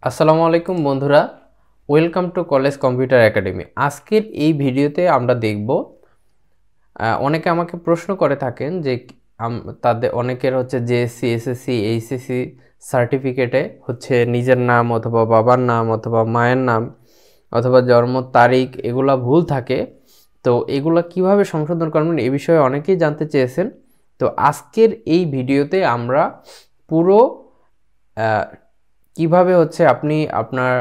আসসালামু আলাইকুম বন্ধুরা, welcome to college computer academy. আজকের এই ভিডিওতে আমরা দেখব, অনেকে আমাকে প্রশ্ন করে থাকেন যে তাদের অনেকের হচ্ছে জেএসসি, এসএসসি, এইচএসসি সার্টিফিকেটে হচ্ছে নিজের নাম অথবা বাবার নাম অথবা মায়ের নাম অথবা জন্ম তারিখ এগুলা ভুল থাকে। তো এগুলা কিভাবে সংশোধন করবেন এই বিষয়ে অনেকেই জানতে চেয়েছেন। তো আজকের এই ভিডিওতে আমরা পুরো কিভাবে হচ্ছে আপনি আপনার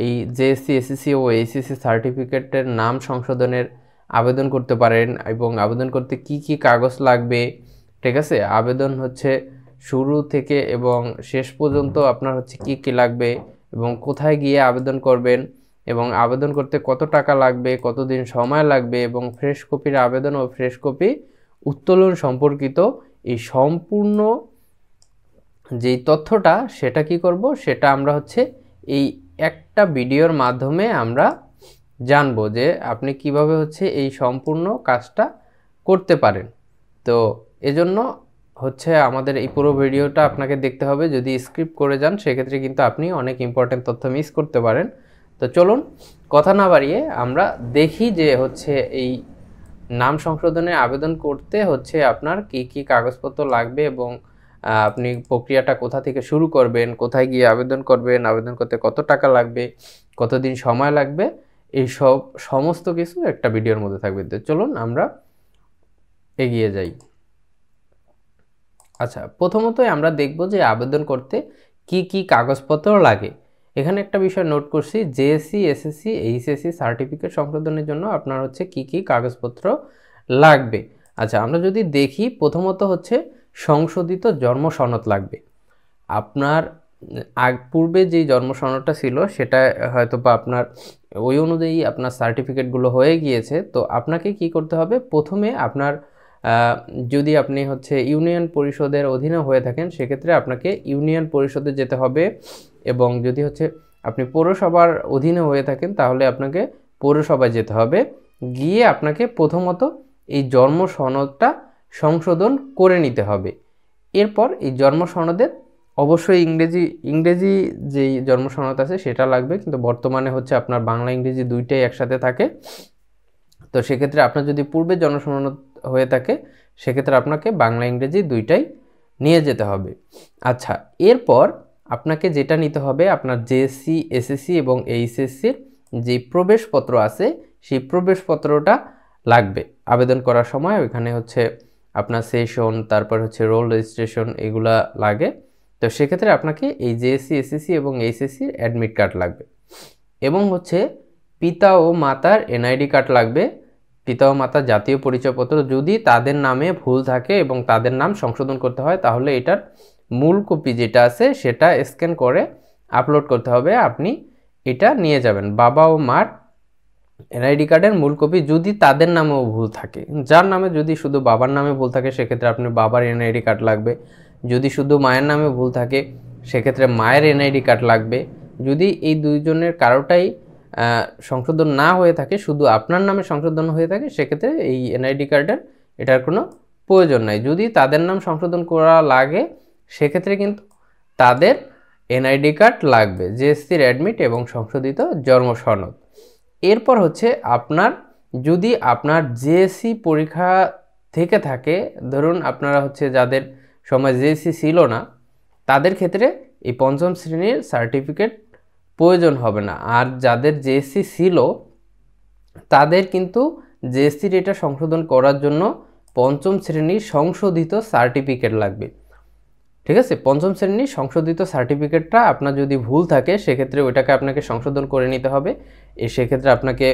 এই জেএসসি, এসএসসি ও এইচএসসি সার্টিফিকেটের নাম সংশোধনের আবেদন করতে পারেন এবং আবেদন করতে কি কি কাগজ লাগবে, ঠিক আছে, আবেদন হচ্ছে শুরু থেকে এবং শেষ পর্যন্ত আপনার হচ্ছে কি কি লাগবে এবং কোথায় গিয়ে আবেদন করবেন এবং আবেদন করতে কত টাকা লাগবে, কতদিন সময় লাগবে এবং ফ্রেশ কপির আবেদন ও ফ্রেশ কপি উত্তোলন সম্পর্কিত এই সম্পূর্ণ যেই তথ্যটা সেটা কি করব, সেটা আমরা হচ্ছে এই একটা ভিডিওর মাধ্যমে আমরা জানবো যে আপনি কিভাবে হচ্ছে এই সম্পূর্ণ কাজটা করতে পারেন। তো এজন্য হচ্ছে আমাদের এই পুরো ভিডিওটা আপনাকে দেখতে হবে। যদি স্কিপ করে যান সেক্ষেত্রে কিন্তু আপনি অনেক ইম্পর্টেন্ট তথ্য মিস করতে পারেন। তো চলুন কথা না বাড়িয়ে আমরা দেখি যে হচ্ছে এই নাম সংশোধনে আবেদন করতে হচ্ছে আপনার কি কি কাগজপত্র লাগবে এবং আপনি প্রক্রিয়াটা কোথা থেকে শুরু করবেন, কোথায় গিয়ে আবেদন করবেন, আবেদন করতে কত টাকা লাগবে, কতদিন সময় লাগবে, এই সব সমস্ত কিছু একটা ভিডিওর মধ্যে থাকবে। তো চলুন আমরা এগিয়ে যাই। আচ্ছা, প্রথমতই আমরা দেখব যে আবেদন করতে কি কি কাগজপত্র লাগে। এখানে একটা বিষয় নোট করছি, জেএসসি, এসএসসি, এইচএসসি সার্টিফিকেট সংশোধনের জন্য আপনার হচ্ছে কি কি কাগজপত্র লাগবে। আচ্ছা, আমরা যদি দেখি, প্রথমত হচ্ছে সংশোধিত জন্ম সনদ লাগবে। আপনার পূর্বে যেই জন্ম সনদটা ছিল সেটা হয়তো বা আপনার ওই অনুযায়ী আপনার সার্টিফিকেটগুলো হয়ে গিয়েছে। তো আপনাকে কি করতে হবে, প্রথমে আপনার যদি আপনি হচ্ছে ইউনিয়ন পরিষদের অধীনে হয়ে থাকেন সেক্ষেত্রে আপনাকে ইউনিয়ন পরিষদে যেতে হবে, এবং যদি হচ্ছে আপনি পৌরসভার অধীনে হয়ে থাকেন তাহলে আপনাকে পৌরসভায় যেতে হবে। গিয়ে আপনাকে প্রথমত এই জন্ম সনদটা সংশোধন করে নিতে হবে। এরপর এই জন্ম সনদের অবশ্যই ইংরেজি যেই জন্ম সনদ আছে সেটা লাগবে, কিন্তু বর্তমানে হচ্ছে আপনার বাংলা ইংরেজি দুইটাই একসাথে থাকে। তো সেক্ষেত্রে আপনার যদি পূর্বে জন্ম সনদ হয়ে থাকে সেক্ষেত্রে আপনাকে বাংলা ইংরেজি দুইটাই নিয়ে যেতে হবে। আচ্ছা, এরপর আপনাকে যেটা নিতে হবে, আপনার জেএসসি, এসএসসি এবং এইচএসসির যে প্রবেশপত্র আছে সেই প্রবেশপত্রটা লাগবে আবেদন করার সময়। ওইখানে হচ্ছে আপনার সেশন, তারপর হচ্ছে রোল রেজিস্ট্রেশন, এগুলা লাগে। তো সেক্ষেত্রে আপনাকে এই জেএসসি, এসএসসি এবং এইচএসসির অ্যাডমিট কার্ড লাগবে এবং হচ্ছে পিতা ও মাতার এনআইডি কার্ড লাগবে, পিতা ও মাতার জাতীয় পরিচয়পত্র। যদি তাদের নামে ভুল থাকে এবং তাদের নাম সংশোধন করতে হয় তাহলে এটার মূল কপি যেটা আছে সেটা স্ক্যান করে আপলোড করতে হবে, আপনি এটা নিয়ে যাবেন। বাবা ও মার এনআইডি কার্ডের মূল কপি যদি তাদের নামেও ভুল থাকে, যার নামে যদি শুধু বাবার নামে ভুল থাকে সেক্ষেত্রে আপনি বাবার এনআইডি কার্ড লাগবে। যদি শুধু মায়ের নামে ভুল থাকে সেক্ষেত্রে মায়ের এনআইডি কার্ড লাগবে। যদি এই দুইজনের কারোটাই সংশোধন না হয়ে থাকে, শুধু আপনার নামে সংশোধন হয়ে থাকে, সেক্ষেত্রে এই এনআইডি কার্ডের এটার কোনো প্রয়োজন নাই। যদি তাদের নাম সংশোধন করা লাগে সেক্ষেত্রে কিন্তু তাদের এনআইডি কার্ড লাগবে, জেএসসির অ্যাডমিট এবং সংশোধিত জন্ম সনদ। এরপর হচ্ছে আপনার যদি আপনার জেএসসি পরীক্ষা থেকে থাকে, ধরুন আপনারা হচ্ছে যাদের সময় জেএসসি ছিল না তাদের ক্ষেত্রে এই পঞ্চম শ্রেণীর সার্টিফিকেট প্রয়োজন হবে না, আর যাদের জেএসসি ছিল তাদের কিন্তু জেএসসির এটা সংশোধন করার জন্য পঞ্চম শ্রেণীর সংশোধিত সার্টিফিকেট লাগবে। ঠিক আছে, পঞ্চম শ্রেণীর সংশোধিত সার্টিফিকেটটা আপনার যদি ভুল থাকে সেক্ষেত্রে ওইটাকে আপনাকে সংশোধন করে নিতে হবে। সেক্ষেত্রে আপনাকে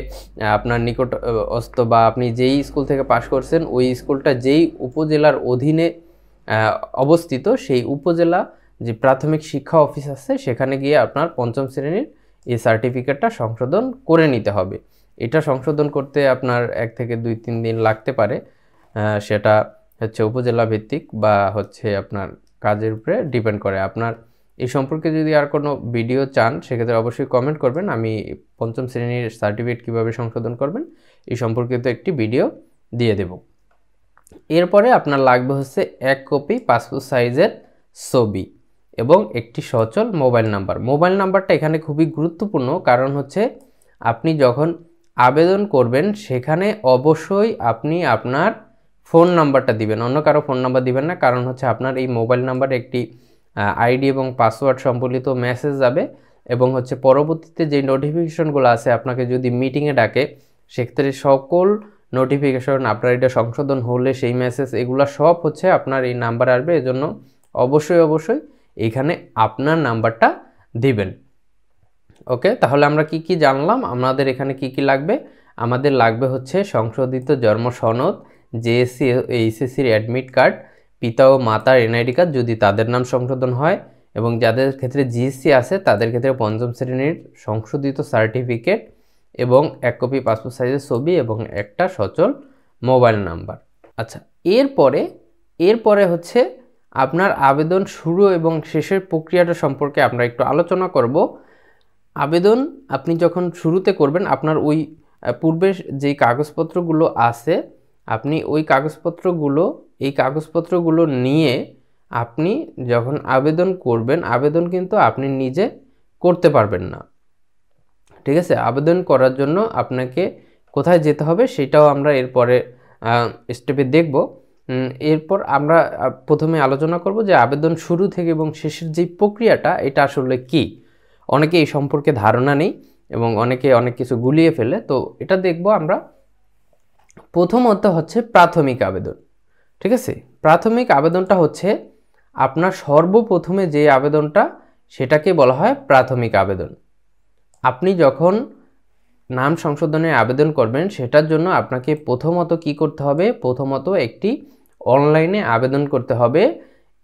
আপনার নিকটস্থ বা আপনি যেই স্কুল থেকে পাশ করছেন ওই স্কুলটা যেই উপজেলার অধীনে অবস্থিত সেই উপজেলা যে প্রাথমিক শিক্ষা অফিস আছে সেখানে গিয়ে আপনার পঞ্চম শ্রেণীর এই সার্টিফিকেটটা সংশোধন করে নিতে হবে। এটা সংশোধন করতে আপনার 1 থেকে 2-3 দিন লাগতে পারে, সেটা হচ্ছে উপজেলা ভিত্তিক বা হচ্ছে আপনার কাজের উপরে ডিপেন্ড করে। আপনার এই সম্পর্কে যদি আর কোনো ভিডিও চান সেক্ষেত্রে অবশ্যই কমেন্ট করবেন, আমি পঞ্চম শ্রেণীর সার্টিফিকেট কীভাবে সংশোধন করবেন এই সম্পর্কিত একটি ভিডিও দিয়ে দেব। এরপরে আপনার লাগবে হচ্ছে 1 কপি পাসপোর্ট সাইজের ছবি। এবং একটি সচল মোবাইল নাম্বার। মোবাইল নাম্বারটা এখানে খুবই গুরুত্বপূর্ণ, কারণ হচ্ছে আপনি যখন আবেদন করবেন সেখানে অবশ্যই আপনি আপনার ফোন নাম্বারটা দিবেন, অন্য কারো ফোন নাম্বার দিবেন না। কারণ হচ্ছে আপনার এই মোবাইল নাম্বারে একটি আইডি এবং পাসওয়ার্ড সম্বলিত মেসেজ যাবে, এবং হচ্ছে পরবর্তীতে যে নোটিফিকেশনগুলো আছে আপনাকে যদি মিটিংয়ে ডাকে, সেক্ষেত্রে সকল নোটিফিকেশন আপনার এটা সংশোধন হলে সেই মেসেজ এগুলো সব হচ্ছে আপনার এই নাম্বার আসবে। এজন্য অবশ্যই এখানে আপনার নাম্বারটা দিবেন। ওকে, তাহলে আমরা কি কি জানলাম? আমাদের এখানে কি কি লাগবে? আমাদের লাগবে হচ্ছে সংশোধিত জন্ম সনদ, জেএসসি এইচএসসির অ্যাডমিট কার্ড, পিতা ও মাতার এনআইডি কার্ড যদি তাদের নাম সংশোধন হয়, এবং যাদের ক্ষেত্রে জিএসসি আছে তাদের ক্ষেত্রে পঞ্চম শ্রেণীর সংশোধিত সার্টিফিকেট, এবং এক কপি পাসপোর্ট সাইজের ছবি, এবং একটা সচল মোবাইল নাম্বার। আচ্ছা, এরপরে হচ্ছে আপনার আবেদন শুরু এবং শেষের প্রক্রিয়াটা সম্পর্কে আমরা একটু আলোচনা করব। আবেদন আপনি যখন শুরুতে করবেন, আপনার ওই পূর্বের যেই কাগজপত্রগুলো আছে, আপনি ওই কাগজপত্রগুলো নিয়ে আপনি যখন আবেদন করবেন, আবেদন কিন্তু আপনি নিজে করতে পারবেন না, ঠিক আছে? আবেদন করার জন্য আপনাকে কোথায় যেতে হবে সেটাও আমরা এরপরে স্টেপে দেখব। এরপর আমরা প্রথমে আলোচনা করব যে আবেদন শুরু থেকে এবং শেষের যে প্রক্রিয়াটা এটা আসলে কি। অনেকে এই সম্পর্কে ধারণা নেই এবং অনেকে অনেক কিছু গুলিয়ে ফেলে, তো এটা দেখব আমরা। প্রথমত হচ্ছে প্রাথমিক আবেদন, ঠিক আছে? প্রাথমিক আবেদনটা হচ্ছে আপনার সর্বপ্রথমে যে আবেদনটা, সেটাকে বলা হয় প্রাথমিক আবেদন। আপনি যখন নাম সংশোধনের আবেদন করবেন সেটার জন্য আপনাকে প্রথমত কি করতে হবে? প্রথমত একটি অনলাইনে আবেদন করতে হবে।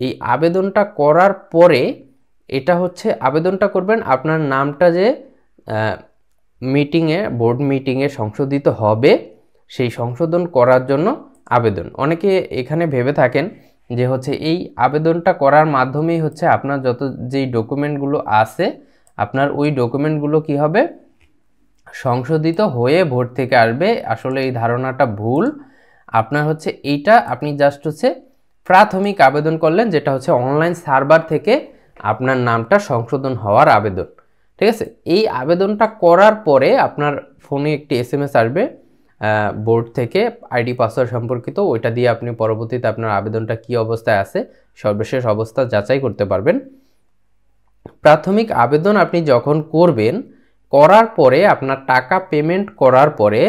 এই আবেদনটা করার পরে এটা হচ্ছে আবেদনটা করবেন, আপনার নামটা যে বোর্ড মিটিংয়ে সংশোধিত হবে সেই সংশোধন করার জন্য আবেদন। অনেকে এখানে ভেবে থাকেন যে হচ্ছে এই আবেদনটা করার মাধ্যমেই হচ্ছে আপনার যত যেই ডকুমেন্টগুলো আছে, আপনার ওই ডকুমেন্টগুলো কি হবে? সংশোধিত হয়ে ভোট থেকে আসবে। আসলে এই ধারণাটা ভুল। আপনার হচ্ছে এইটা আপনি জাস্ট হচ্ছে প্রাথমিক আবেদন করলেন, যেটা হচ্ছে অনলাইন সার্ভার থেকে আপনার নামটা সংশোধন হওয়ার আবেদন, ঠিক আছে? এই আবেদনটা করার পরে আপনার ফোনে একটি এসএমএস আসবে বোর্ড থেকে আইডি পাসওয়ার্ড সম্পর্কিত। ওইটা দিয়ে আপনি পরবর্তীতে আপনার আবেদনটা কি অবস্থায় আছে সর্বশেষ অবস্থা যাচাই করতে পারবেন। প্রাথমিক আবেদন আপনি যখন করবেন, করার পরে আপনার টাকা পেমেন্ট করার পরে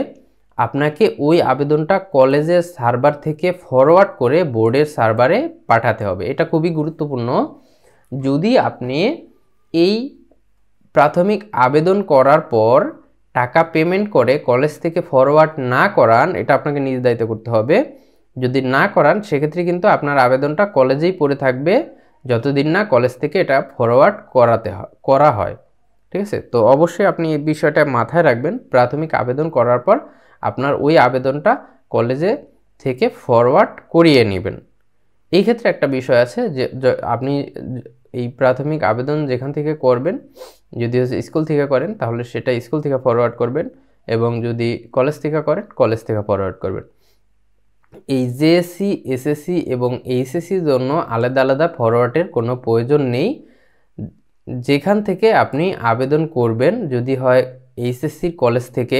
আপনাকে ওই আবেদনটা কলেজের সার্ভার থেকে ফরওয়ার্ড করে বোর্ডের সার্ভারে পাঠাতে হবে। এটা খুবই গুরুত্বপূর্ণ। যদি আপনি এই প্রাথমিক আবেদন করার পর টাকা পেমেন্ট করে কলেজ থেকে ফরওয়ার্ড না করান, এটা আপনাকে নিজ দায়িত্ব করতে হবে। যদি না করান সেক্ষেত্রে কিন্তু আপনার আবেদনটা কলেজেই পড়ে থাকবে যতদিন না কলেজ থেকে এটা ফরওয়ার্ড করা হয়, ঠিক আছে? তো অবশ্যই আপনি এই বিষয়টা মাথায় রাখবেন। প্রাথমিক আবেদন করার পর আপনার ওই আবেদনটা কলেজে থেকে ফরওয়ার্ড করিয়ে নেবেন। এই ক্ষেত্রে একটা বিষয় আছে যে আপনি এই প্রাথমিক আবেদন যেখান থেকে করবেন, যদি স্কুল থেকে করেন তাহলে সেটা স্কুল থেকে ফরওয়ার্ড করবেন, এবং যদি কলেজ থেকে করেন কলেজ থেকে ফরওয়ার্ড করবেন। এই জেএসসি, এসএসসি এবং এইচএসসির জন্য আলাদা আলাদা ফরওয়ার্ডের কোনো প্রয়োজন নেই। যেখান থেকে আপনি আবেদন করবেন, যদি হয় এইচএসসির কলেজ থেকে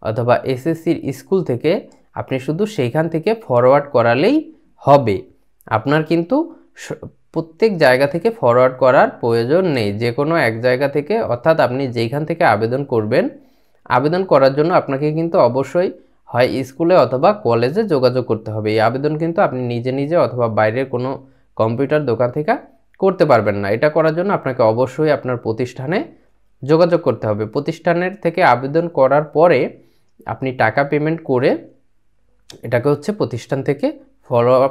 অথবা এসএসসির স্কুল থেকে, আপনি শুধু সেইখান থেকে ফরওয়ার্ড করালেই হবে। আপনার কিন্তু প্রত্যেক জায়গা থেকে ফরওয়ার্ড করার প্রয়োজন নেই। যে কোনো এক জায়গা থেকে, অর্থাৎ আপনি যেখান থেকে আবেদন করবেন, আবেদন করার জন্য আপনাকে কিন্তু অবশ্যই হয় স্কুলে অথবা কলেজে যোগাযোগ করতে হবে। এই আবেদন কিন্তু আপনি নিজে নিজে অথবা বাইরের কোনো কম্পিউটার দোকান থেকে করতে পারবেন না। এটা করার জন্য আপনাকে অবশ্যই আপনার প্রতিষ্ঠানে যোগাযোগ করতে হবে। প্রতিষ্ঠানের থেকে আবেদন করার পরে আপনি টাকা পেমেন্ট করে এটাকে হচ্ছে প্রতিষ্ঠান থেকে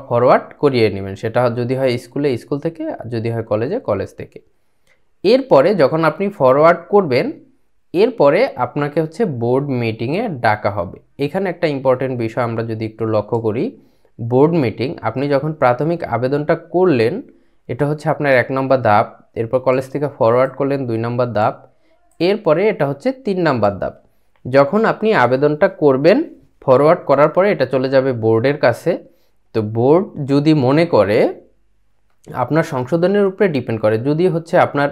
ফরওয়ার্ড করিয়ে নেবেন। সেটা যদি হয় স্কুলে স্কুল থেকে, যদি হয় কলেজে কলেজ থেকে। এরপরে যখন আপনি ফরওয়ার্ড করবেন, এরপরে আপনাকে হচ্ছে বোর্ড মিটিংয়ে ডাকা হবে। এখানে একটা ইম্পর্টেন্ট বিষয় আমরা যদি একটু লক্ষ্য করি, বোর্ড মিটিং আপনি যখন প্রাথমিক আবেদনটা করলেন, এটা হচ্ছে আপনার 1 নম্বর ধাপ। এরপর কলেজ থেকে ফরওয়ার্ড করলেন 2 নম্বর ধাপ। এরপরে এটা হচ্ছে 3 নম্বর ধাপ। যখন আপনি আবেদনটা করবেন, ফরওয়ার্ড করার পরে এটা চলে যাবে বোর্ডের কাছে। তো বোর্ড যদি মনে করে আপনার সংশোধনের উপরে ডিপেন্ড করে। যদি হচ্ছে আপনার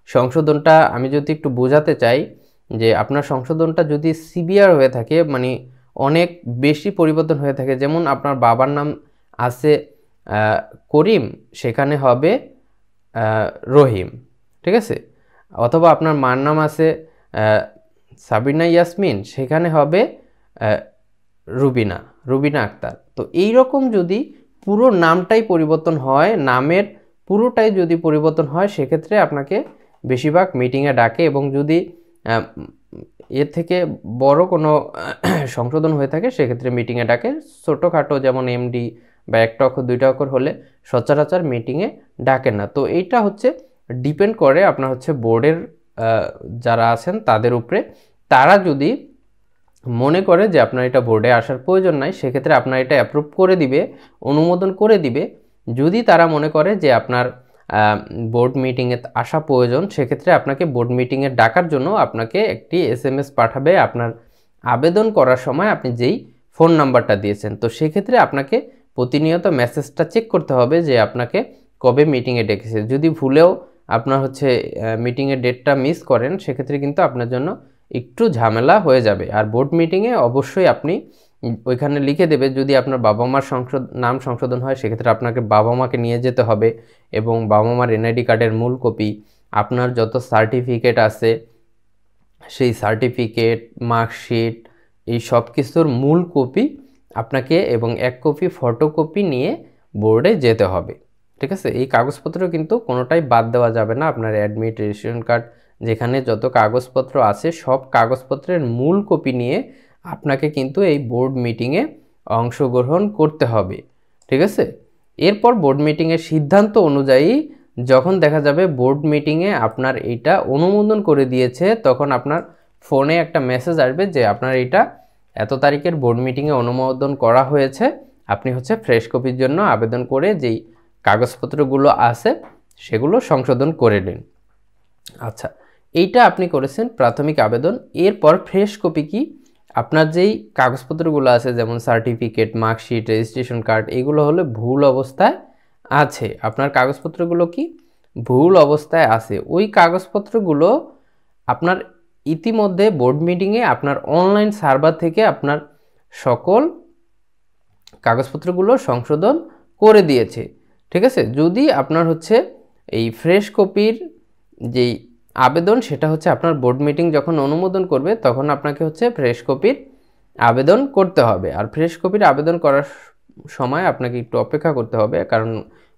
সংশোধনটা, আমি যদি একটু বোঝাতে চাই যে আপনার সংশোধনটা যদি সিভিয়ার হয়ে থাকে, মানে অনেক বেশি পরিবর্তন হয়ে থাকে, যেমন আপনার বাবার নাম আছে করিম, সেখানে হবে রহিম, ঠিক আছে, অথবা আপনার মার নাম আছে সাবিনা ইয়াসমিন, সেখানে হবে রুবিনা, রুবিনা আক্তার। তো এই রকম যদি পুরো নামটাই পরিবর্তন হয়, নামের পুরোটাই যদি পরিবর্তন হয়, সেক্ষেত্রে আপনাকে বেশিরভাগ মিটিংয়ে ডাকে। এবং যদি এর থেকে বড় কোনো সংশোধন হয়ে থাকে, সেক্ষেত্রে মিটিংয়ে ডাকে। ছোটোখাটো যেমন এমডি বা একটা অক্ষর দুইটা অক্ষর হলে সচরাচর মিটিংয়ে ডাকেন না। তো এইটা হচ্ছে ডিপেন্ড করে আপনার হচ্ছে বোর্ডের যারা আছেন তাদের উপরে। তারা যদি মনে করে যে আপনার এটা বোর্ডে আসার প্রয়োজন নাই, সেক্ষেত্রে আপনার এটা অ্যাপ্রুভ করে দিবে, অনুমোদন করে দিবে। যদি তারা মনে করে যে আপনার বোর্ড মিটিংয়ে আসা প্রয়োজন, সেক্ষেত্রে আপনাকে বোর্ড মিটিংয়ে ডাকার জন্য আপনাকে একটি SMS পাঠাবে আপনার আবেদন করার সময় আপনি যেই ফোন নাম্বারটা দিয়েছেন। তো সেক্ষেত্রে আপনাকে প্রতিনিয়ত মেসেজটা চেক করতে হবে যে আপনাকে কবে মিটিংয়ে ডেকেছে। যদি ভুলেও আপনার হচ্ছে মিটিংয়ের ডেটটা মিস করেন, সেক্ষেত্রে কিন্তু আপনার জন্য একটু ঝামেলা হয়ে যাবে। আর বোর্ড মিটিংয়ে অবশ্যই আপনি ওইখানে লিখে দেবে, যদি আপনার বাবা মার নাম সংশোধন হয়, সেক্ষেত্রে আপনাকে বাবা মাকে নিয়ে যেতে হবে, এবং বাবা মার NID কার্ডের মূল কপি, আপনার যত সার্টিফিকেট আছে সেই সার্টিফিকেট, মার্কশিট, এই সব কিছুর মূল কপি আপনাকে এবং 1 কপি ফটোকপি নিয়ে বোর্ডে যেতে হবে, ঠিক আছে। এই কাগজপত্র কিন্তু কোনোটাই বাদ দেওয়া যাবে না। আপনার অ্যাডমিট, রেজিস্ট্রেশন কার্ড, যেখানে যত কাগজপত্র আছে সব কাগজপত্রের মূল কপি নিয়ে আপনাকে কিন্তু এই বোর্ড মিটিংয়ে অংশগ্রহণ করতে হবে, ঠিক আছে। এরপর বোর্ড মিটিংয়ের সিদ্ধান্ত অনুযায়ী যখন দেখা যাবে বোর্ড মিটিংয়ে আপনার এটা অনুমোদন করে দিয়েছে, তখন আপনার ফোনে একটা মেসেজ আসবে যে আপনার এটা এত তারিখের বোর্ড মিটিংয়ে অনুমোদন করা হয়েছে, আপনি হচ্ছে ফ্রেশ কপির জন্য আবেদন করে যেই কাগজপত্রগুলো আছে সেগুলো সংশোধন করে নিন। আচ্ছা, এইটা আপনি করেছেন প্রাথমিক আবেদন। এরপর ফ্রেশ কপি কি, আপনার যেই কাগজপত্রগুলো আছে যেমন সার্টিফিকেট, মার্কশিট, রেজিস্ট্রেশন কার্ড, এগুলো হলে ভুল অবস্থায় আছে, আপনার কাগজপত্রগুলো কি ভুল অবস্থায় আছে, ওই কাগজপত্রগুলো আপনার ইতিমধ্যে বোর্ড মিটিংয়ে আপনার অনলাইন সার্ভার থেকে আপনার সকল কাগজপত্রগুলো সংশোধন করে দিয়েছে, ঠিক আছে। যদি আপনার হচ্ছে এই ফ্রেশ কপির যেই আবেদন, সেটা হচ্ছে আপনার বোর্ড মিটিং যখন অনুমোদন করবে, তখন আপনাকে হচ্ছে ফ্রেশ কপির আবেদন করতে হবে। আর ফ্রেশ কপির আবেদন করার সময় আপনাকে একটু অপেক্ষা করতে হবে, কারণ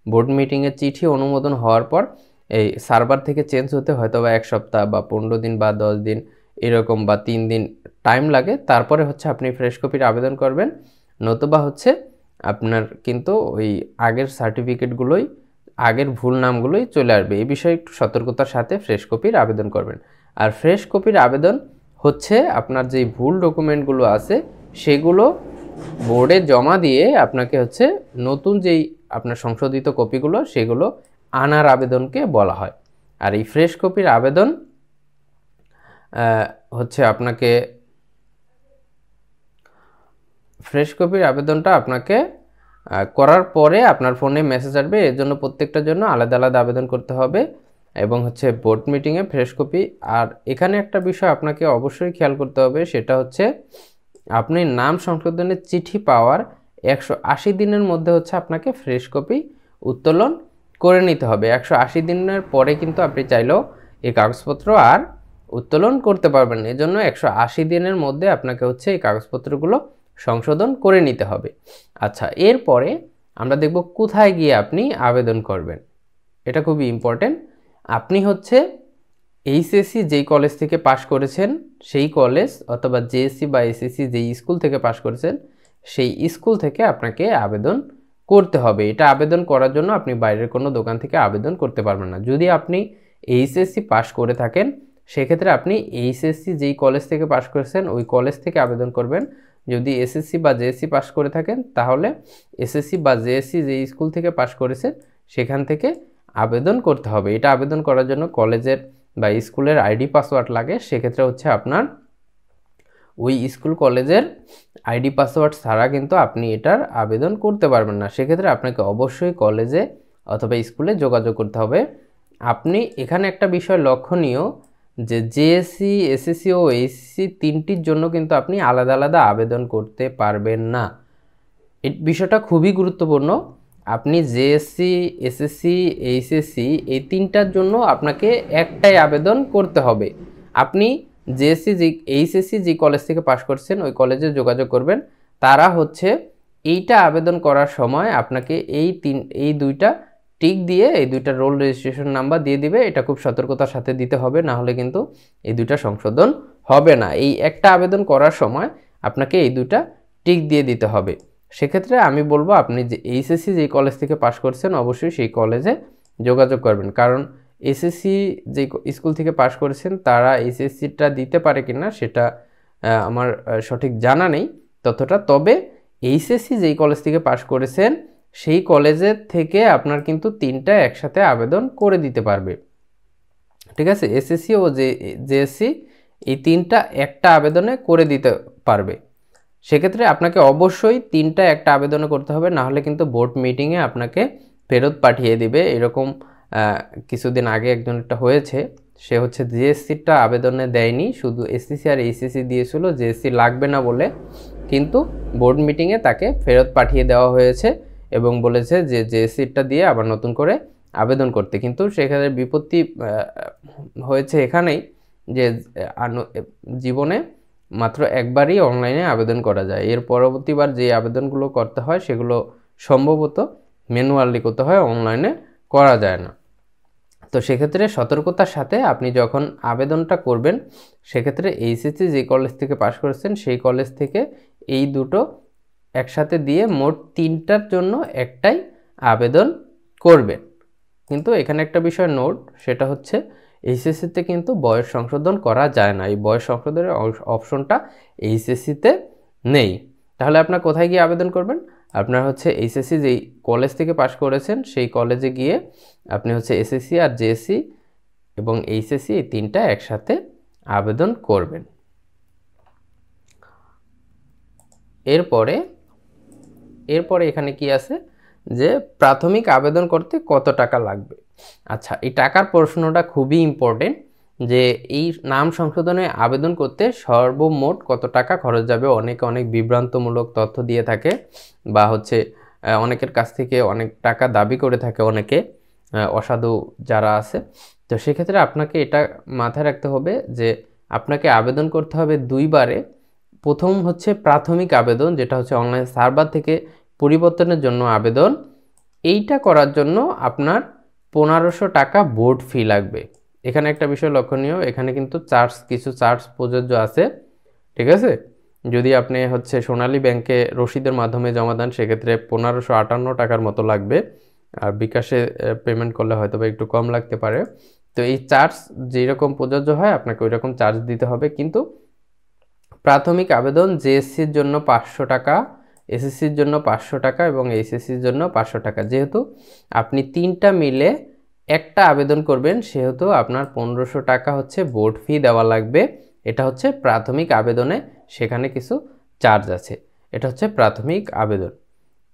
বোর্ড মিটিংয়ের চিঠি অনুমোদন হওয়ার পর এই সার্ভার থেকে চেঞ্জ হতে হয়তো বা 1 সপ্তাহ বা 15 দিন বা 10 দিন এরকম বা 3 দিন টাইম লাগে। তারপরে হচ্ছে আপনি ফ্রেশ কপির আবেদন করবেন, নতুবা হচ্ছে আপনার কিন্তু ওই আগের সার্টিফিকেটগুলোই, আগের ভুল নামগুলোই চলে আসবে। এই বিষয়ে একটু সতর্কতার সাথে ফ্রেশ কপির আবেদন করবেন। আর ফ্রেশ কপির আবেদন হচ্ছে আপনার যেই ভুল ডকুমেন্টগুলো আছে সেগুলো বোর্ডে জমা দিয়ে আপনাকে হচ্ছে নতুন যেই আপনার সংশোধিত কপিগুলো সেগুলো আনার আবেদনকে বলা হয়। আর এই ফ্রেশ কপির আবেদন হচ্ছে আপনাকে ফ্রেশ কপির আবেদনটা আপনাকে করার পরে আপনার ফোনে মেসেজ আসবে, এর জন্য প্রত্যেকটার জন্য আলাদা আলাদা আবেদন করতে হবে এবং হচ্ছে বোর্ড মিটিংয়ে ফ্রেশ কপি। আর এখানে একটা বিষয় আপনাকে অবশ্যই খেয়াল করতে হবে, সেটা হচ্ছে আপনি নাম সংশোধনের চিঠি পাওয়ার 180 দিনের মধ্যে হচ্ছে আপনাকে ফ্রেশ কপি উত্তোলন করে নিতে হবে। 180 দিনের পরে কিন্তু আপনি চাইলেও এই কাগজপত্র আর উত্তোলন করতে পারবেন না। এজন্য 180 দিনের মধ্যে আপনাকে হচ্ছে এই কাগজপত্রগুলো সংশোধন করে নিতে হবে। আচ্ছা, এরপরে আমরা দেখব কোথায় গিয়ে আপনি আবেদন করবেন। এটা খুবই ইম্পর্টেন্ট। আপনি হচ্ছে এইচএসসি যেই কলেজ থেকে পাশ করেছেন সেই কলেজ, অথবা জেএসসি বা এসএসসি যেই স্কুল থেকে পাশ করেছেন সেই স্কুল থেকে আপনাকে আবেদন করতে হবে। এটা আবেদন করার জন্য আপনি বাইরের কোনো দোকান থেকে আবেদন করতে পারবেন না। যদি আপনি এইচএসসি পাশ করে থাকেন, সেক্ষেত্রে আপনি এইচএসসি যেই কলেজ থেকে পাশ করেছেন ওই কলেজ থেকে আবেদন করবেন। যদি এসএসসি বা জেএসসি পাশ করে থাকেন, তাহলে এসএসসি বা জেএসসি যেই স্কুল থেকে পাশ করেছেন সেখান থেকে আবেদন করতে হবে। এটা আবেদন করার জন্য কলেজের বা স্কুলের আইডি পাসওয়ার্ড লাগে। সেক্ষেত্রে হচ্ছে আপনার ওই স্কুল কলেজের আইডি পাসওয়ার্ড ছাড়া কিন্তু আপনি এটার আবেদন করতে পারবেন না। সেক্ষেত্রে আপনাকে অবশ্যই কলেজে অথবা স্কুলে যোগাযোগ করতে হবে। আপনি এখানে একটা বিষয় লক্ষণীয় যে জেএসসি, এসএসসি ও এইচএসসি তিনটির জন্য কিন্তু আপনি আলাদা আলাদা আবেদন করতে পারবেন না। এই বিষয়টা খুবই গুরুত্বপূর্ণ। আপনি জেএসসি, এসএসসি, এইচএসসি এই তিনটার জন্য আপনাকে একটাই আবেদন করতে হবে। আপনি জেএসসি, এইচএসসি যে কলেজ থেকে পাশ করছেন ওই কলেজে যোগাযোগ করবেন। তারা হচ্ছে এইটা আবেদন করার সময় আপনাকে এই দুইটা টিক দিয়ে এই দুইটা রোল রেজিস্ট্রেশন নাম্বার দিয়ে দিবে। এটা খুব সতর্কতার সাথে দিতে হবে, না হলে কিন্তু এই দুইটা সংশোধন হবে না। এই একটা আবেদন করার সময় আপনাকে এই দুইটা টিক দিয়ে দিতে হবে। সেক্ষেত্রে আমি বলবো আপনি যে এইচএসসি যে কলেজ থেকে পাশ করছেন অবশ্যই সেই কলেজে যোগাযোগ করবেন, কারণ এসএসসি যে স্কুল থেকে পাশ করেছেন তারা এইচএসসিটা দিতে পারে কিনা সেটা আমার সঠিক জানা নেই ততটা। তবে এইচএসসি যেই কলেজ থেকে পাশ করেছেন সেই কলেজের থেকে আপনার কিন্তু তিনটা একসাথে আবেদন করে দিতে পারবে, ঠিক আছে। এসএসসি ও জেএসসি এই তিনটা একটা আবেদনে করে দিতে পারবে। সেক্ষেত্রে আপনাকে অবশ্যই তিনটা একটা আবেদনে করতে হবে, না হলে কিন্তু বোর্ড মিটিংয়ে আপনাকে ফেরত পাঠিয়ে দিবে। এরকম কিছুদিন আগে একজনেরটা হয়েছে, সে হচ্ছে জিএসসিটা আবেদনে দেয়নি, শুধু এসএসসি আর এইচএসসি দিয়েছিল, জিএসসি লাগবে না বলে, কিন্তু বোর্ড মিটিংয়ে তাকে ফেরত পাঠিয়ে দেওয়া হয়েছে এবং বলেছে যে জিএসসিটা দিয়ে আবার নতুন করে আবেদন করতে। কিন্তু সেখানে বিপত্তি হয়েছে এখানেই যে জীবনে মাত্র একবারই অনলাইনে আবেদন করা যায়, এর পরবর্তীবার যে আবেদনগুলো করতে হয় সেগুলো সম্ভবত ম্যানুয়ালি করতে হয়, অনলাইনে করা যায় না। তো সেক্ষেত্রে সতর্কতার সাথে আপনি যখন আবেদনটা করবেন সেক্ষেত্রে এইচএসসি যে কলেজ থেকে পাশ করেছেন সেই কলেজ থেকে এই দুটো একসাথে দিয়ে মোট তিনটার জন্য একটাই আবেদন করবেন। কিন্তু এখানে একটা বিষয় নোট, সেটা হচ্ছে এইচএসসিতে কিন্তু বয়স সংশোধন করা যায় না, এই বয়স সংশোধনের অপশনটা এইচএসসিতে নেই। তাহলে আপনার কোথায় গিয়ে আবেদন করবেন? আপনার হচ্ছে এইচএসসি যেই কলেজ থেকে পাশ করেছেন সেই কলেজে গিয়ে আপনি হচ্ছে এসএসসি আর জেএসসি এবং এইচএসসি এই তিনটা একসাথে আবেদন করবেন। এরপরে এখানে কি আছে যে প্রাথমিক আবেদন করতে কত টাকা লাগবে। আচ্ছা, এই টাকার প্রশ্নটা খুবই ইম্পর্টেন্ট, যে এই নাম সংশোধনে আবেদন করতে সর্বমোট কত টাকা খরচ যাবে। অনেকে অনেক বিভ্রান্তমূলক তথ্য দিয়ে থাকে বা হচ্ছে অনেকের কাছ থেকে অনেক টাকা দাবি করে থাকে অনেকে অসাধু যারা আছে। তো সেক্ষেত্রে আপনাকে এটা মাথায় রাখতে হবে যে আপনাকে আবেদন করতে হবে দুইবারে। প্রথম হচ্ছে প্রাথমিক আবেদন, যেটা হচ্ছে অনলাইন সার্ভার থেকে পরিবর্তনের জন্য আবেদন। এইটা করার জন্য আপনার 1500 টাকা বোর্ড ফি লাগবে। এখানে একটা বিষয় লক্ষণীয়, এখানে কিন্তু কিছু চার্জ প্রযোজ্য আছে, ঠিক আছে। যদি আপনি হচ্ছে সোনালী ব্যাংকে রসিদের মাধ্যমে জমা দেন সেক্ষেত্রে 1558 টাকার মতো লাগবে, আর বিকাশে পেমেন্ট করলে হয়তো বা একটু কম লাগতে পারে। তো এই চার্জ যেরকম প্রযোজ্য হয় আপনাকে ওই রকম চার্জ দিতে হবে। কিন্তু প্রাথমিক আবেদন জেএসসির জন্য 500 টাকা, এসএসসির জন্য 500 টাকা এবং এইচএসসির জন্য 500 টাকা। যেহেতু আপনি তিনটা মিলে একটা আবেদন করবেন সেহেতু আপনার 1500 টাকা হচ্ছে বোর্ড ফি দেওয়া লাগবে। এটা হচ্ছে প্রাথমিক আবেদনে, সেখানে কিছু চার্জ আছে। এটা হচ্ছে প্রাথমিক আবেদন।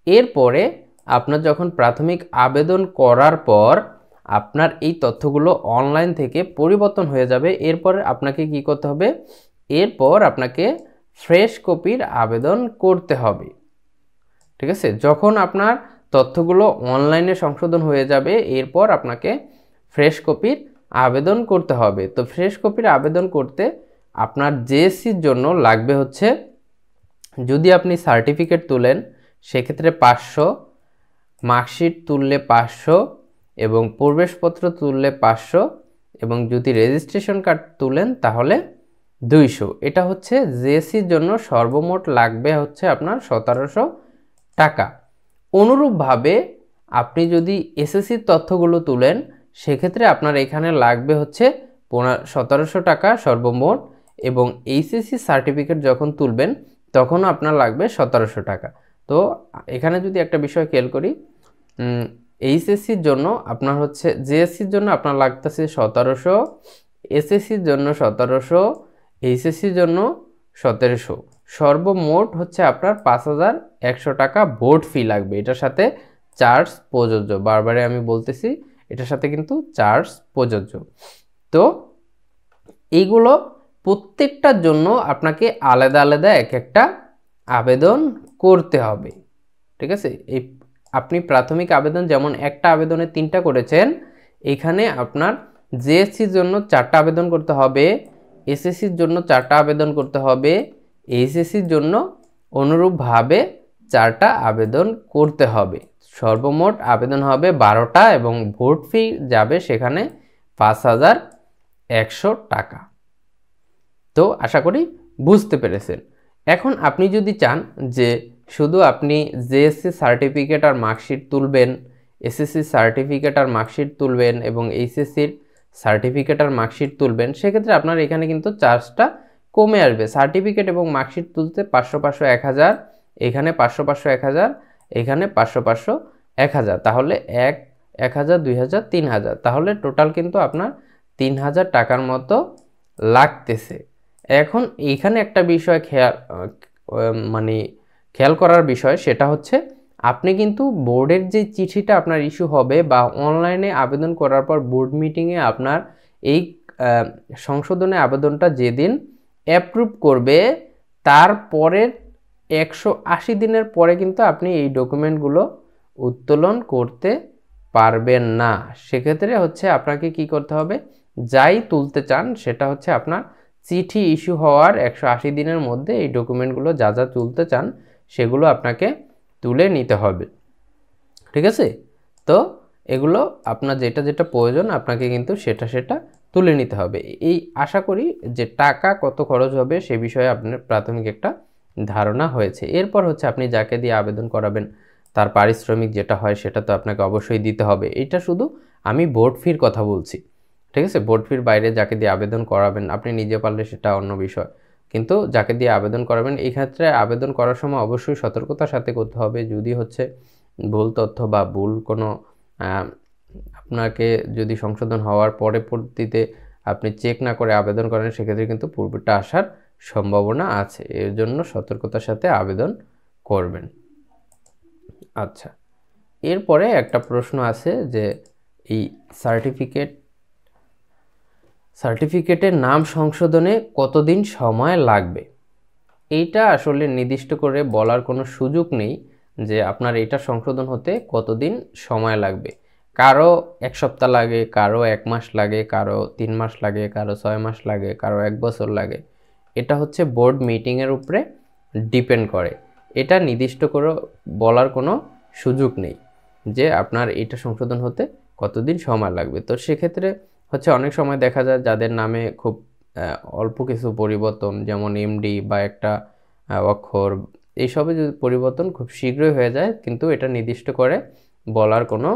এরপরে আপনার যখন প্রাথমিক আবেদন করার পর আপনার এই তথ্যগুলো অনলাইন থেকে পরিবর্তন হয়ে যাবে, এরপর আপনাকে কি করতে হবে? এরপর আপনাকে ফ্রেশ কপির আবেদন করতে হবে, ঠিক আছে। যখন আপনার তথ্যগুলো অনলাইনে সংশোধন হয়ে যাবে এরপর আপনাকে ফ্রেশ কপির আবেদন করতে হবে। তো ফ্রেশ কপির আবেদন করতে আপনার জেএসসির জন্য লাগবে হচ্ছে, যদি আপনি সার্টিফিকেট তুলেন সেক্ষেত্রে 500, মার্কশিট তুললে 500 এবং প্রবেশপত্র তুললে 500 এবং যদি রেজিস্ট্রেশন কার্ড তুলেন তাহলে 200। এটা হচ্ছে জেএসসির জন্য সর্বমোট লাগবে হচ্ছে আপনার 1700 টাকা। অনুরূপভাবে আপনি যদি এসএসসির তথ্যগুলো তুলেন সেক্ষেত্রে আপনার এখানে লাগবে হচ্ছে 1700 টাকা সর্বমোট, এবং এইচএসসি সার্টিফিকেট যখন তুলবেন তখনও আপনার লাগবে 1700 টাকা। তো এখানে যদি একটা বিষয় খেয়াল করি, এইচএসসির জন্য আপনার হচ্ছে জেএসসির জন্য আপনার লাগতেছে 1700, এসএসসির জন্য 1700, এইচএসসির জন্য 1700, সর্বমোট হচ্ছে আপনার 5100 টাকা বোর্ড ফি লাগবে। এটার সাথে চার্জ প্রযোজ্য, বারবারে আমি বলতেছি এটার সাথে কিন্তু চার্জ প্রযোজ্য। তো এইগুলো প্রত্যেকটার জন্য আপনাকে আলাদা আলাদা এক একটা আবেদন করতে হবে, ঠিক আছে। এই আপনি প্রাথমিক আবেদন যেমন একটা আবেদনে 3টা করেছেন, এখানে আপনার জেএসসির জন্য 4টা আবেদন করতে হবে, এসএসসির জন্য 4টা আবেদন করতে হবে, এইচএসসির জন্য অনুরূপভাবে 4টা আবেদন করতে হবে। সর্বমোট আবেদন হবে 12টা এবং ভোট ফি যাবে সেখানে 5,100 টাকা। তো আশা করি বুঝতে পেরেছেন। এখন আপনি যদি চান যে শুধু আপনি জেএসসি সার্টিফিকেট আর মার্কশিট তুলবেন, এসএসসি সার্টিফিকেট আর মার্কশিট তুলবেন এবং এইচএসসির সার্টিফিকেট আর মার্কশিট তুলবেন, সেক্ষেত্রে আপনার এখানে কিন্তু চার্জটা কমে আসবে। সার্টিফিকেট এবং মার্কশিট তুলতে 500 500 1000, এখানে 500 500 1000, এখানে 500 500 1000, তাহলে 1000 2000 3000, তাহলে টোটাল কিন্তু আপনার 3000 টাকার মতো লাগতেছে। এখন এইখানে একটা বিষয় খেয়াল করার বিষয়, সেটা হচ্ছে আপনি কিন্তু বোর্ডের যে চিঠিটা আপনার ইস্যু হবে বা অনলাইনে আবেদন করার পর বোর্ড মিটিংয়ে আপনার এই সংশোধনের আবেদনটা যেদিন অ্যাপ্রুভ করবে, তারপরের 180 দিনের পরে কিন্তু আপনি এই ডকুমেন্টগুলো উত্তোলন করতে পারবেন না। সেক্ষেত্রে হচ্ছে আপনাকে কি করতে হবে, যাই তুলতে চান সেটা হচ্ছে আপনার চিঠি ইস্যু হওয়ার 180 দিনের মধ্যে এই ডকুমেন্টগুলো যা যা তুলতে চান সেগুলো আপনাকে তুলে নিতে হবে, ঠিক আছে। তো এগুলো আপনার যেটা যেটা প্রয়োজন আপনাকে কিন্তু সেটা তুলে নিতে হবে। এই আশা করি যে টাকা কত খরচ হবে সে বিষয়ে আপনার প্রাথমিক একটা ধারণা হয়েছে। এরপর হচ্ছে আপনি যাকে দিয়ে আবেদন করাবেন তার পারিশ্রমিক যেটা হয় সেটা তো আপনাকে অবশ্যই দিতে হবে। এটা শুধু আমি বোর্ড ফির কথা বলছি, ঠিক আছে। বোর্ড ফির বাইরে যাকে দিয়ে আবেদন করাবেন, আপনি নিজে পারলে সেটা অন্য বিষয়, কিন্তু যাকে দিয়ে আবেদন করাবেন এই ক্ষেত্রে আবেদন করার সময় অবশ্যই সতর্কতার সাথে করতে হবে। যদি হচ্ছে ভুল তথ্য বা ভুল কোনো আপনাকে যদি সংশোধন হওয়ার পরবর্তীতে আপনি চেক না করে আবেদন করেন, সেক্ষেত্রে কিন্তু পূর্বেরটা আসার সম্ভাবনা আছে। এর জন্য সতর্কতার সাথে আবেদন করবেন। আচ্ছা, এরপরে একটা প্রশ্ন আছে যে এই সার্টিফিকেটের নাম সংশোধনে কতদিন সময় লাগবে। এইটা আসলে নির্দিষ্ট করে বলার কোনো সুযোগ নেই যে আপনার এটা সংশোধন হতে কতদিন সময় লাগবে। কারো 1 সপ্তাহ লাগে, কারো 1 মাস লাগে, কারো 3 মাস লাগে, কারো 6 মাস লাগে, কারো 1 বছর লাগে। এটা হচ্ছে বোর্ড মিটিংয়ের উপরে ডিপেন্ড করে। এটা নির্দিষ্ট করে বলার কোনো সুযোগ নেই যে আপনার এটা সংশোধন হতে কতদিন সময় লাগবে। তো সেক্ষেত্রে হচ্ছে অনেক সময় দেখা যায় যাদের নামে খুব অল্প কিছু পরিবর্তন, যেমন এমডি বা একটা অক্ষর, এইসবে যদি পরিবর্তন খুব শীঘ্রই হয়ে যায়, কিন্তু এটা নির্দিষ্ট করে বলার কোনো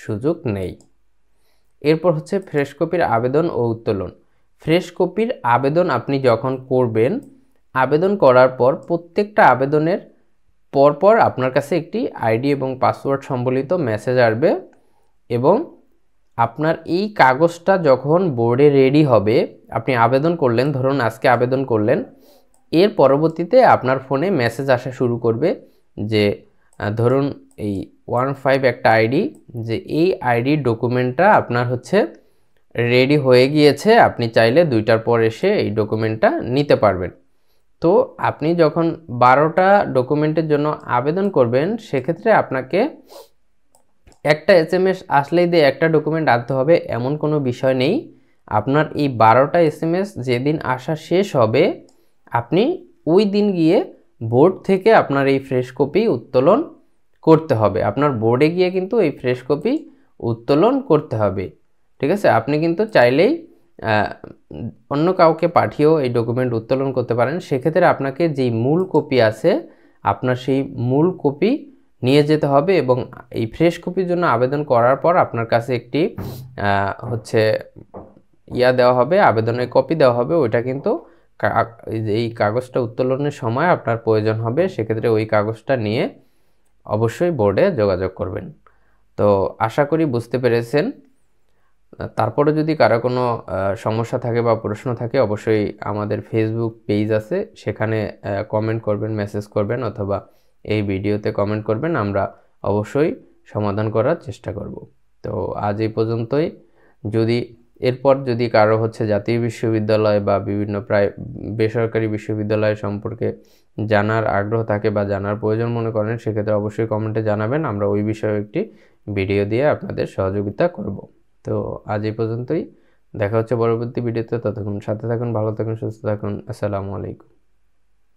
সুযোগ নেই। এরপর হচ্ছে ফ্রেশ কপির আবেদন ও উত্তোলন। ফ্রেশ কপির আবেদন আপনি যখন করবেন, আবেদন করার পর প্রত্যেকটা আবেদনের পরপর আপনার কাছে একটি আইডি এবং পাসওয়ার্ড সম্বলিত মেসেজ আসবে এবং আপনার এই কাগজটা যখন বোর্ডে রেডি হবে, আপনি আবেদন করলেন, ধরুন আজকে আবেদন করলেন, এর পরবর্তীতে আপনার ফোনে মেসেজ আসা শুরু করবে যে ধরুন এই 15 একটা আইডি, যে এই আইডি ডকুমেন্টটা আপনার হচ্ছে রেডি হয়ে গিয়েছে, আপনি চাইলে 2টার পর এসে এই ডকুমেন্টটা নিতে পারবেন। তো আপনি যখন 12টা ডকুমেন্টের জন্য আবেদন করবেন, সেক্ষেত্রে আপনাকে একটা SMS আসলেই দিয়ে একটা ডকুমেন্ট আনতে হবে এমন কোনো বিষয় নেই। আপনার এই 12টা SMS যেদিন আসা শেষ হবে, আপনি ওই দিন গিয়ে বোর্ড থেকে আপনার এই ফ্রেশ কপি উত্তোলন করতে হবে। আপনার বোর্ডে গিয়ে কিন্তু এই ফ্রেশ কপি উত্তোলন করতে হবে, ঠিক আছে। আপনি কিন্তু চাইলেই অন্য কাউকে পাঠিয়েও এই ডকুমেন্ট উত্তোলন করতে পারেন। সেক্ষেত্রে আপনাকে যেই মূল কপি আছে, আপনার সেই মূল কপি নিয়ে যেতে হবে এবং এই ফ্রেশ কপির জন্য আবেদন করার পর আপনার কাছে একটি হচ্ছে দেওয়া হবে, আবেদনের কপি দেওয়া হবে। ওইটা কিন্তু এই কাগজটা উত্তোলনের সময় আপনার প্রয়োজন হবে। সেক্ষেত্রে ওই কাগজটা নিয়ে অবশ্যই বোর্ডে যোগাযোগ করবেন। তো আশা করি বুঝতে পেরেছেন। তারপরে যদি কারো কোনো সমস্যা থাকে বা প্রশ্ন থাকে, অবশ্যই আমাদের ফেসবুক পেজ আছে, সেখানে কমেন্ট করবেন, মেসেজ করবেন অথবা এই ভিডিওতে কমেন্ট করবেন। আমরা অবশ্যই সমাধান করার চেষ্টা করব। তো আজ এই পর্যন্তই। যদি এরপর যদি কারো হচ্ছে জাতীয় বিশ্ববিদ্যালয় বা বিভিন্ন বেসরকারি বিশ্ববিদ্যালয় সম্পর্কে জানার আগ্রহ থাকে বা জানার প্রয়োজন মনে করেন, সেক্ষেত্রে অবশ্যই কমেন্টে জানাবেন, আমরা ওই বিষয়ে একটি ভিডিও দিয়ে আপনাদের সহযোগিতা করব। তো আজ এই পর্যন্তই, দেখা হচ্ছে পরবর্তী ভিডিওতে। ততক্ষণ সাথে থাকুন, ভালো থাকুন, সুস্থ থাকুন। আসসালামু আলাইকুম।